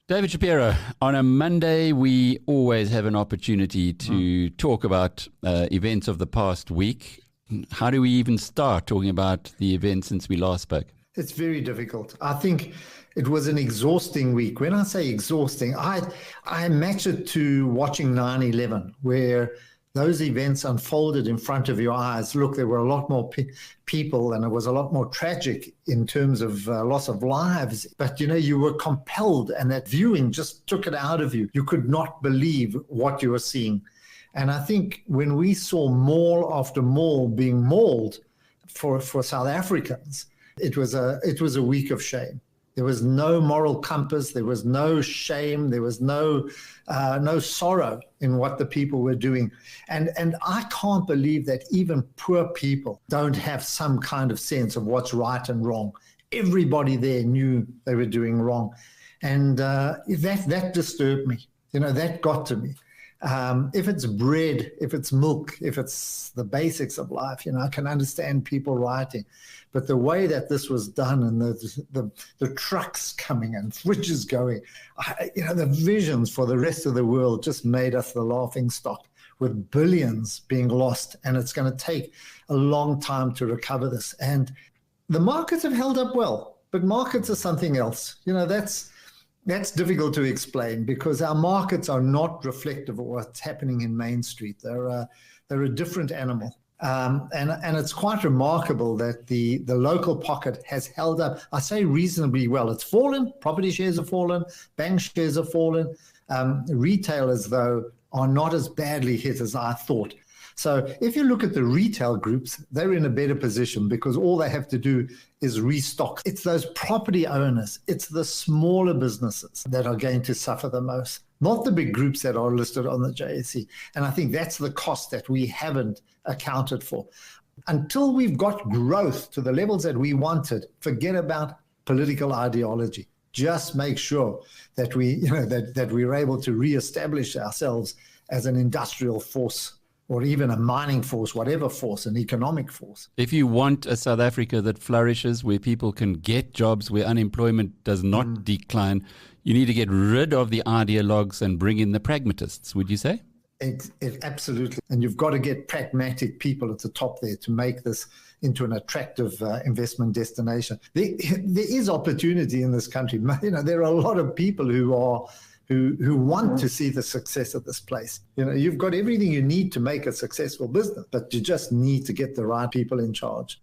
David Shapiro, on a Monday, we always have an opportunity to talk about events of the past week. How do we even start talking about the events since we last spoke? It's very difficult. I think it was an exhausting week. When I say exhausting, I match it to watching 9/11, where those events unfolded in front of your eyes. Look, there were a lot more people, and it was a lot more tragic in terms of loss of lives. But, you were compelled, and that viewing just took it out of you. You could not believe what you were seeing. And I think when we saw mall after mall being mauled for South Africans, it was a week of shame. There was no moral compass. There was no shame. There was no sorrow in what the people were doing. And I can't believe that even poor people don't have some kind of sense of what's right and wrong. Everybody there knew they were doing wrong. And that disturbed me. That got to me. If it's bread, if it's milk, if it's the basics of life, I can understand people rioting. But the way that this was done, and the trucks coming and fridges going, the visions for the rest of the world just made us the laughing stock, with billions being lost. And it's going to take a long time to recover this. And the markets have held up well, but markets are something else. That's difficult to explain, because our markets are not reflective of what's happening in Main Street. They're a different animal. And it's quite remarkable that the local pocket has held up, I say, reasonably well. It's fallen. Property shares have fallen. Bank shares have fallen. Retailers, though, are not as badly hit as I thought. So if you look at the retail groups, they're in a better position, because all they have to do is restock. It's those property owners, it's the smaller businesses that are going to suffer the most, not the big groups that are listed on the JSE. And I think that's the cost that we haven't accounted for. Until we've got growth to the levels that we wanted, forget about political ideology. Just make sure that that we're able to reestablish ourselves as an industrial force, or even a mining force, whatever force, an economic force. If you want a South Africa that flourishes, where people can get jobs, where unemployment does not decline, you need to get rid of the ideologues and bring in the pragmatists, would you say? Absolutely. And you've got to get pragmatic people at the top there to make this into an attractive investment destination. There is opportunity in this country. There are a lot of people who want to see the success of this place. You've got everything you need to make a successful business, but you just need to get the right people in charge.